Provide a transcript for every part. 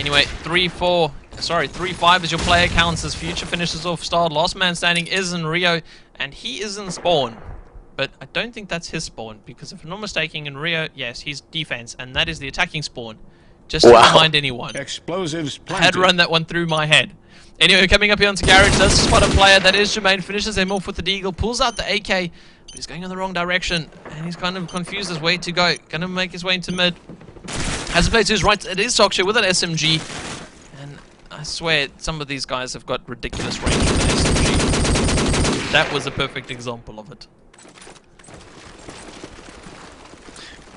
Anyway, 3-5 as your player counts as Future finishes off Star. Last man standing is in Rio, and he is in spawn. But I don't think that's his spawn, because if I'm not mistaken, in Rio, yes, he's defense, and that is the attacking spawn. Just to remind anyone. Explosives planted. I had to run that one through my head. Anyway, coming up here onto Garage, does spot a player, that is Jermaine, finishes him off with the Deagle, pulls out the AK, but he's going in the wrong direction, and he's kind of confused his way to go. Gonna make his way into mid. As a player to his right, it is Toksha with an SMG, and I swear, some of these guys have got ridiculous range with an SMG. That was a perfect example of it.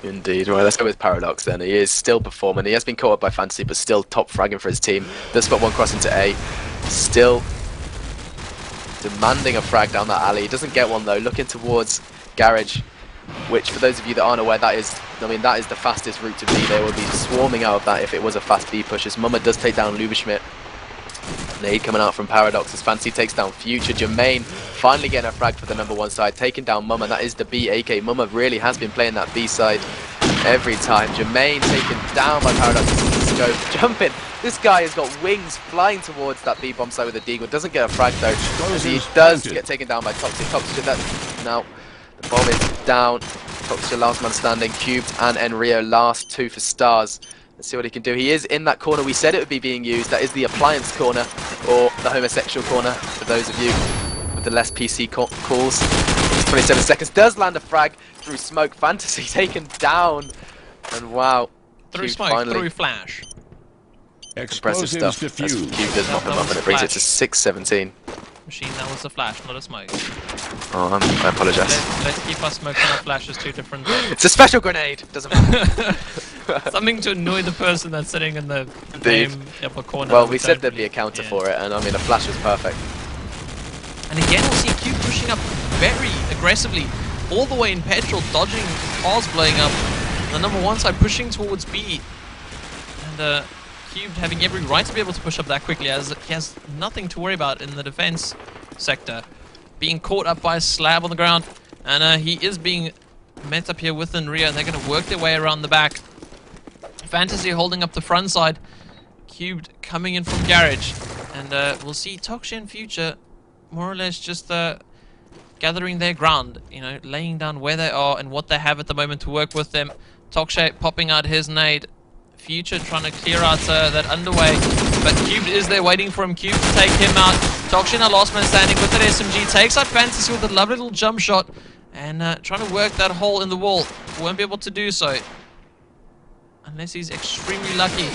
Indeed. Right, let's go with Paradox then. He is still performing. He has been caught up by Fantasy, but still top fragging for his team. Does spot one cross into A. Still demanding a frag down that alley. He doesn't get one though. Looking towards Garage, which for those of you that aren't aware, that is, I mean, that is the fastest route to B. They would be swarming out of that if it was a fast B push. As Mumma does take down Luberschmidt. Nade coming out from Paradox as Fancy takes down Future. Jermaine finally getting a frag for the #1 side, taking down Mumma. That is the B AK. Mumma really has been playing that B side every time. Jermaine taken down by Paradox. Scope jumping. This guy has got wings flying towards that B bomb side with a Deagle. Doesn't get a frag though. And he does get taken down by Toxic. Toxic that now the bomb is down. Toxic last man standing. Cubed and Enrio last two for Stars. Let's see what he can do. He is in that corner. We said it would be being used. That is the appliance corner, or the homosexual corner, for those of you with the less PC calls. 27 seconds. Does land a frag through smoke. Fantasy taken down. And wow. Through smoke, finally. Through flash. Impressive stuff. As Cube does knock him up, and it brings it to 6-17. Machine, that was a flash, not a smoke. Oh, I apologise. Let's keep our smoke and our flashes two different things. It's a special grenade! Doesn't matter. Something to annoy the person that's sitting in the upper corner. Well, we said there'd be a counter for it, and I mean, a flash was perfect. And again, we'll see Cube pushing up very aggressively, all the way in petrol, dodging cars blowing up. The #1 side pushing towards B. And Cube having every right to be able to push up that quickly, as he has nothing to worry about in the defense sector. Being caught up by a slab on the ground, and he is being met up here with Rio, and they're going to work their way around the back. Fantasy holding up the front side. Cubed coming in from Garage, and we'll see Toksha and Future more or less just gathering their ground, you know, laying down where they are and what they have at the moment to work with them. Toksha popping out his nade. Future trying to clear out that underway, but Cubed is there waiting for him. Cubed to take him out. Toksha, a last man standing with that SMG, takes out Fantasy with a lovely little jump shot, and trying to work that hole in the wall. Won't be able to do so unless he's extremely lucky.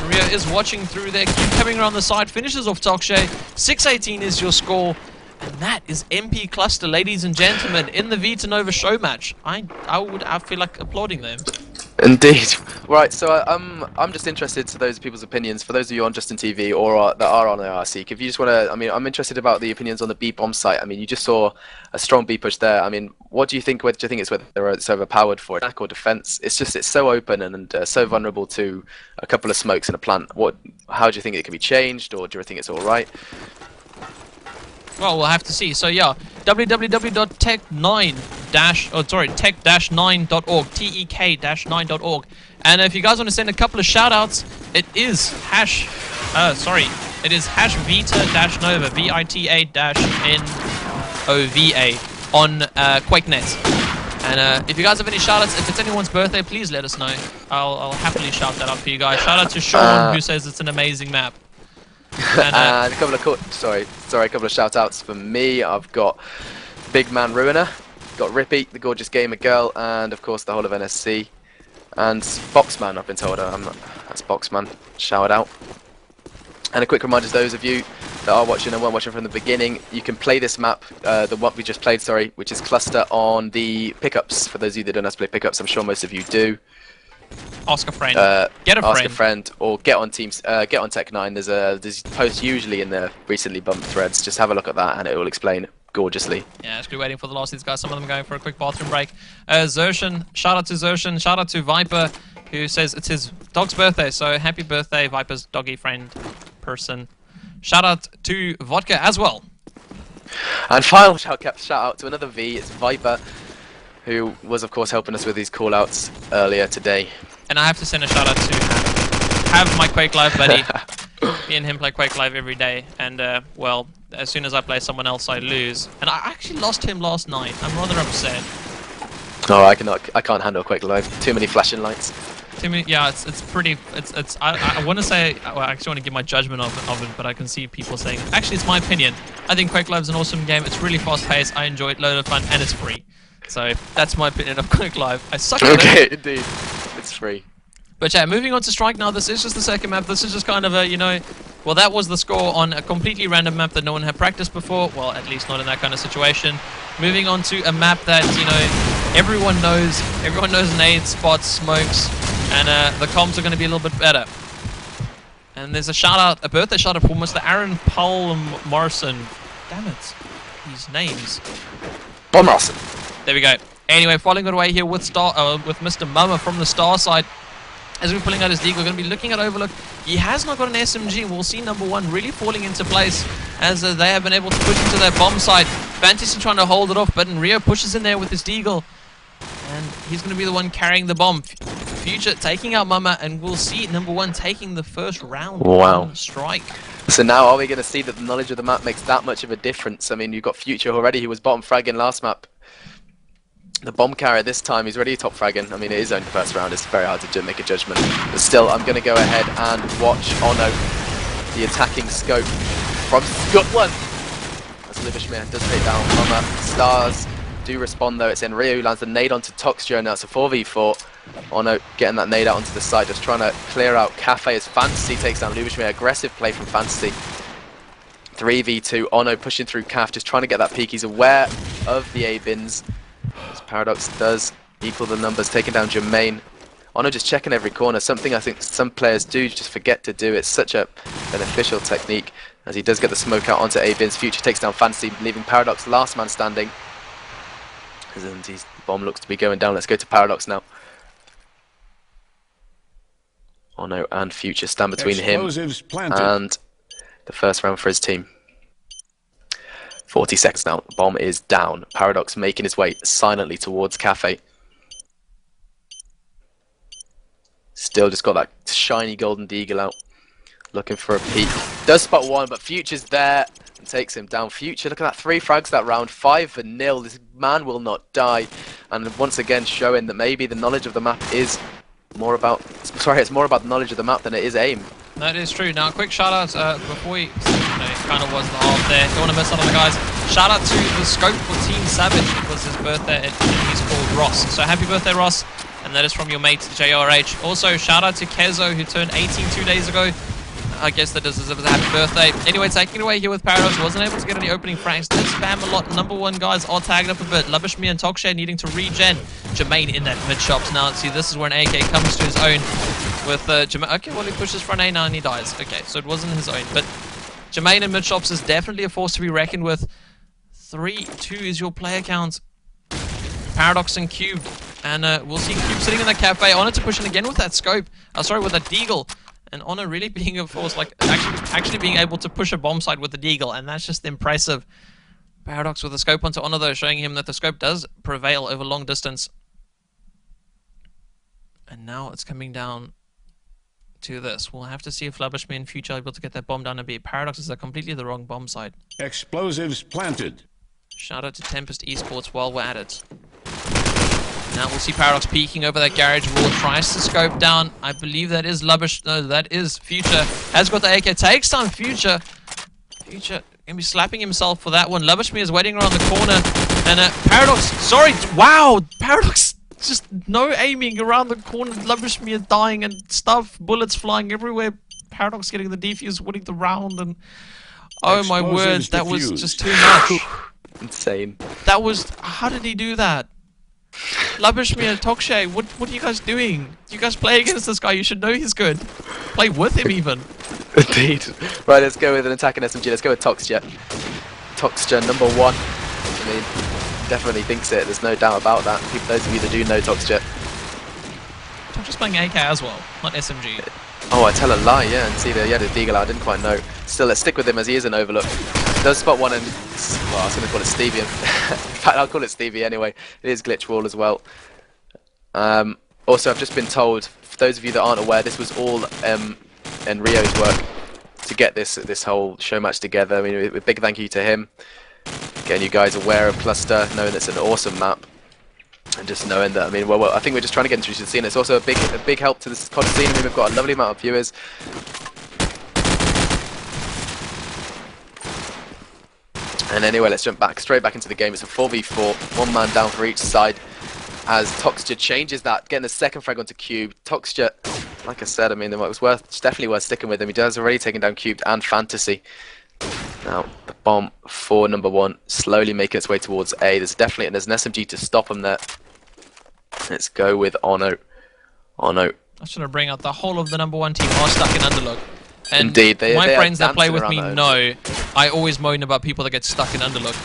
Rio is watching through there. Cube coming around the side, finishes off Toksha. 6-18 is your score, and that is MP Cluster, ladies and gentlemen, in the Vita-Nova Showmatch. I feel like applauding them. Indeed. Right, so I'm just interested to those people's opinions. For those of you on Justin TV or that are on IRC, if you just want to, I mean, I'm interested about the opinions on the B bomb site. I mean, you just saw a strong B push there. I mean, what do you think? Whether do you think it's whether it's overpowered for attack or defense? It's so open and so vulnerable to a couple of smokes in a plant. How do you think it can be changed, or do you think it's all right? Well, we'll have to see. So yeah, tech-9.org, TEK-9.org. And if you guys want to send a couple of shout-outs, it is Vita-Nova, VITA-NOVA on QuakeNet. And if you guys have any shout-outs, if it's anyone's birthday, please let us know. I'll happily shout that out for you guys. Shout out to Sean, who says it's an amazing map. And a couple of a couple of shout outs for me. I've got Big Man Ruiner, got Rippy, the gorgeous gamer girl, and of course the whole of NSC, and Boxman. I've been told that's Boxman. Shout out. And a quick reminder to those of you that are watching and weren't watching from the beginning, you can play this map, the one we just played, which is Cluster, on the pickups. For those of you that don't know how to play pickups, I'm sure most of you do. Ask a friend. Ask a friend, or get on Tech9. There's posts usually in the recently bumped threads. Just have a look at that, and it will explain gorgeously. Yeah, actually waiting for the last of these guys. Some of them going for a quick bathroom break. Zershan, shout out to Zershan. Shout out to Viper, who says it's his dog's birthday. So happy birthday, Viper's doggy friend person. Shout out to Vodka as well. And final shout out to another V. It's Viper, who was of course helping us with these call-outs earlier today. And I have to send a shout out to have my Quake Live buddy. Me and him play Quake Live every day, and well, as soon as I play someone else, I lose. And I actually lost him last night. I'm rather upset. Oh, I can't handle Quake Live. Too many flashing lights. Too many. Yeah, it's pretty. I want to say. Well, I actually want to give my judgment of it, but I can see people saying. Actually, it's my opinion. I think Quake Live's an awesome game. It's really fast paced. I enjoy it, load of fun, and it's free. So that's my opinion of Quake Live. I suck at it. Okay, indeed, it's free. But yeah, moving on to Strike now. This is just the second map. This is just kind of a, you know, well, that was the score on a completely random map that no one had practiced before. Well, at least not in that kind of situation. Moving on to a map that, you know, everyone knows. Everyone knows nades, spots, smokes, and the comms are going to be a little bit better. And there's a shout out, a birthday shout out for Mr. Aaron Paul Morrison. Damn it, these names. Paul Morrison. There we go. Anyway, following it away here with with Mr. Mumma from the Star side. As we're pulling out his deagle, we're going to be looking at Overlook. He has not got an SMG. We'll see number one really falling into place as they have been able to push into their bomb site. Fantasy trying to hold it off, but Rio pushes in there with his deagle. And he's going to be the one carrying the bomb. Future taking out Mama, and we'll see number one taking the first round. Wow. Strike. So now are we going to see that the knowledge of the map makes that much of a difference? I mean, you've got Future already, who was bottom fragging last map. The bomb carrier this time, he's already top fragging. I mean, it is only the first round, it's very hard to make a judgment. But still, I'm going to go ahead and watch Ono, the attacking scope from Scotland. As Livishmir does take down Mama. Stars do respond though. It's Enrio who lands the nade onto Toxture, and that's a 4v4. Ono getting that nade out onto the side, just trying to clear out Cafe as Fantasy takes down Livishmir. Aggressive play from Fantasy. 3v2, Ono pushing through Caf, just trying to get that peek. He's aware of the A-bins. As Paradox does equal the numbers, taking down Jermaine. Ono just checking every corner, something I think some players do just forget to do. It's such a beneficial technique as he does get the smoke out onto A-bins. Future takes down Fantasy, leaving Paradox last man standing. And his bomb looks to be going down. Let's go to Paradox now. Ono and Future stand between him and the first round for his team. 40 seconds now. The bomb is down. Paradox making his way silently towards Cafe. Still just got that shiny golden deagle out. Looking for a peek. Does spot one, but Future's there and takes him down. Future, look at that. 3 frags that round. 5-0. This man will not die. And once again showing that maybe the knowledge of the map is more about... Sorry, it's more about the knowledge of the map than it is aim. That is true. Now, quick shout out before we, it kind of was the half there. Don't want to miss out on the guys. Shout out to the scope for Team Savage. It was his birthday, and he's called Ross. So happy birthday, Ross. And that is from your mate JRH. Also, shout out to Kezo, who turned 18 2 days ago. I guess that deserves a happy birthday. Anyway, taking it away here with Paradox. Wasn't able to get any opening frags. Did spam a lot. Number one guys are tagged up a bit. Lubishmir and Tokshay needing to regen. Jermaine in that mid shops now. See, this is where an AK comes to his own with Jermaine. Okay, well, he pushes front A now and he dies. Okay, so it wasn't his own. But Jermaine in mid shops is definitely a force to be reckoned with. 3-2 is your player count. Paradox and Cube. And we'll see Cube sitting in the cafe. Honor to push in again with that scope. Sorry, with that deagle. And Honor really being a force, like actually being able to push a bomb site with the deagle, and that's just impressive. Paradox with the scope onto Honor though, showing him that the scope does prevail over long distance. And now it's coming down to this. We'll have to see if Lubishmir in future are able to get that bomb down and be. Paradox is completely the wrong bomb site. Explosives planted. Shout out to Tempest Esports while we're at it. Now we'll see Paradox peeking over that garage wall, tries to scope down. I believe that is Lubish. No, that is Future. Has got the AK, takes down Future. Future gonna be slapping himself for that one. Lubishmir is waiting around the corner. And Paradox, sorry, wow, Paradox just no aiming around the corner. Lubishmir dying and stuff, bullets flying everywhere. Paradox getting the defuse, winning the round. And oh my word, that was just too much. Insane. That was, how did he do that? Lubishmir and Tokshay, what are you guys doing? You guys play against this guy, you should know he's good. Play with him even. Indeed. Right, let's go with an attacking SMG. Let's go with Toxture. Toxture number 1. I mean, definitely thinks it. There's no doubt about that. Those of you that do know Toxture. Toxture's playing AK as well, not SMG. Oh, I tell a lie, yeah. And see, he had a deagle out. I didn't quite know. Still, let's stick with him as he is an overlook. Does spot one and, well, I was going to call it Stevie. In fact, I'll call it Stevie anyway. It is glitch wall as well. Also, I've just been told, for those of you that aren't aware, this was all and Rio's work to get this whole show match together. I mean, a big thank you to him. Getting you guys aware of Cluster, knowing it's an awesome map. And just knowing that, I mean, well, I think we're just trying to get introduced to the scene. It's also a big help to this COD scene. I mean, we've got a lovely amount of viewers. And anyway, let's jump straight back into the game. It's a 4v4, one man down for each side. As Toxture changes that, getting a second frag onto Cube. Toxture, like I said, I mean, it's definitely worth sticking with him. He does already taken down Cubed and Fantasy. Now, the bomb for number one, slowly making its way towards A. There's an SMG to stop him there. Let's go with Ono. Ono. I should have bring out the whole of the number one team are stuck in underlook. And indeed, my friends that play with me know I always moan about people that get stuck in underlook.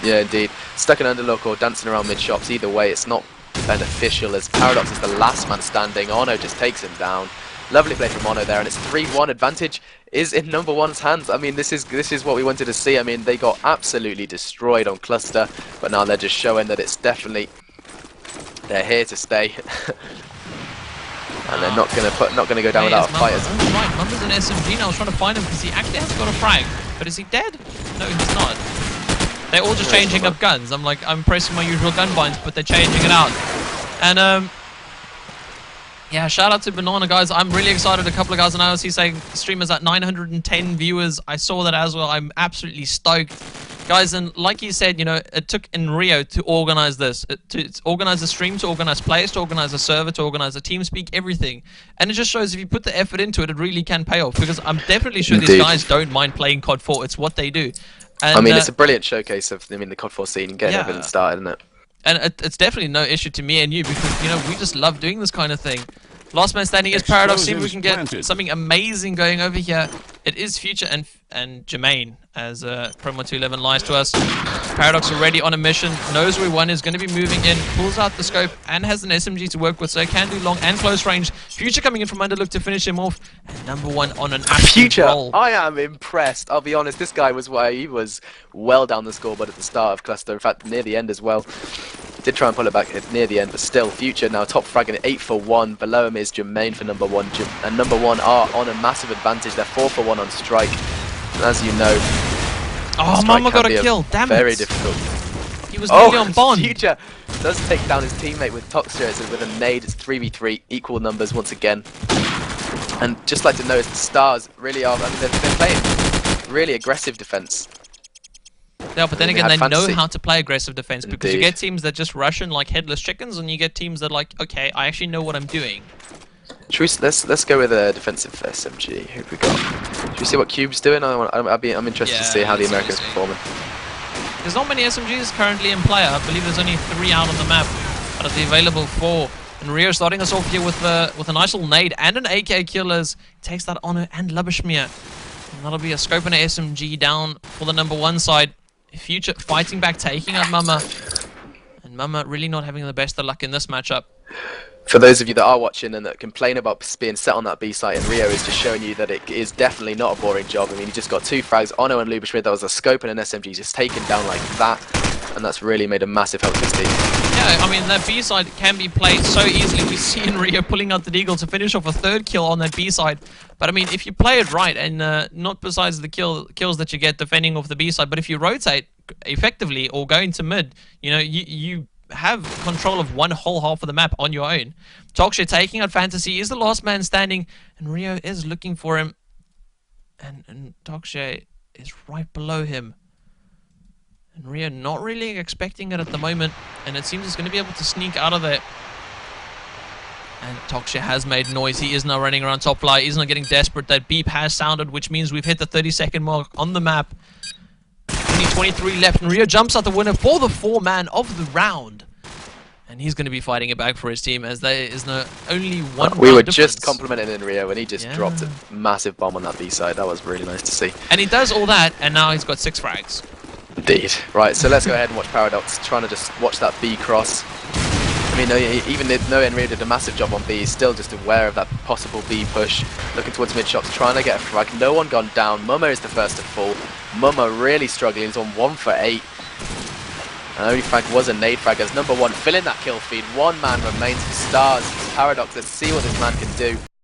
Yeah, indeed. Stuck in underlook or dancing around mid-shops. Either way, it's not beneficial as Paradox is the last man standing. Ono just takes him down. Lovely play from Ono there, and it's 3-1 advantage is in number one's hands. I mean, this is what we wanted to see. I mean, they got absolutely destroyed on Cluster, but now they're just showing that it's definitely they're here to stay. And they're not gonna go down without a fight. Oh, right, Mumba's an SMG now. I was trying to find him because he actually has got a frag. But is he dead? No, he's not. They're all just changing up guns. I'm pressing my usual gun binds, but they're changing it out. And yeah, shout out to Banana, guys. I'm really excited. A couple of guys on IOC saying streamers at 910 viewers. I saw that as well. I'm absolutely stoked. Guys, and like you said, you know, it took in Rio to organize this, to organize a stream, to organize players, to organize a server, to organize a TeamSpeak, everything. And it just shows if you put the effort into it, it really can pay off. Because I'm definitely sure these guys don't mind playing COD 4. It's what they do. And, I mean, it's a brilliant showcase of, I mean, the COD 4 scene and getting everything started, isn't it? And it's definitely no issue to me and you because, you know, we just love doing this kind of thing. Last man standing is Paradox. See if we can get something amazing going over here. It is Future and Jermaine, as Promo 211 lies to us. Paradox already on a mission, knows where one is going to be moving in, pulls out the scope, and has an SMG to work with, so can do long and close range. Future coming in from underlook to finish him off, and number one on an absolute roll. I am impressed. I'll be honest, this guy was well down the scoreboard at the start of Cluster, in fact, near the end as well. Did try and pull it back near the end, but still, Future now top fragging at 8 for 1. Below him is Jermaine for number one, and number one are on a massive advantage. They're 4 for 1 on strike, and as you know, oh, Mama got a kill. Damn it! Very difficult. He was nearly on Bond. Future does take down his teammate with Toxture with a nade. It's 3v3, equal numbers once again. And just like to notice, the Stars really are. I mean, they're playing really aggressive defense. Yeah, but then again, they know how to play aggressive defense because you get teams that just rush in like headless chickens, and you get teams that like, okay, I actually know what I'm doing. Let's go with a defensive SMG. Who have we got? Should we see what Cube's doing? I'm interested to see how the Americans are performing. There's not many SMGs currently in play. I believe there's only 3 out on the map out of the available 4. And Rio starting us off here with a nice little nade and an AK killers. Takes that Honor and Lubishmir. And that'll be a scope and a SMG down for the number one side. Future fighting back, taking out Mama. And Mama really not having the best of luck in this matchup. For those of you that are watching and that complain about being set on that B site, and Rio is just showing you that it is definitely not a boring job. I mean, he just got 2 frags, Ono and Lubishmir. That was a scope and an SMG just taken down like that. And that's really made a massive help to his team. Yeah, I mean, that B side can be played so easily. We see in Rio pulling out the Deagle to finish off a 3rd kill on that B side. But I mean, if you play it right, and not besides the kills that you get defending off the B side, but if you rotate effectively or go into mid, you know, you have control of one whole half of the map on your own. Toxture taking out Fantasy is the last man standing, and Rio is looking for him. And Toxture is right below him. And Rio not really expecting it at the moment, and it seems he's going to be able to sneak out of there. And Toxture has made noise. He is now running around top fly. He's not getting desperate. That beep has sounded, which means we've hit the 30-second mark on the map. Only 23 left, and Rio jumps out the winner for the 4-man of the round. And he's going to be fighting it back for his team, as there is only one We were difference. Just complimenting in Rio, and he just dropped a massive bomb on that B side. That was really nice to see. And he does all that, and now he's got 6 frags. Indeed. Right, so let's go ahead and watch Paradox, trying to just watch that B cross. I mean, even though Enrio did a massive job on B, he's still just aware of that possible B push, looking towards mid-shots, trying to get a frag. No one gone down. Mumma is the first to fall. Mumma really struggling. He's on 1 for 8. And only frag was a nade frag as number one filling that kill feed. 1 man remains for Stars. Paradox, let's see what this man can do.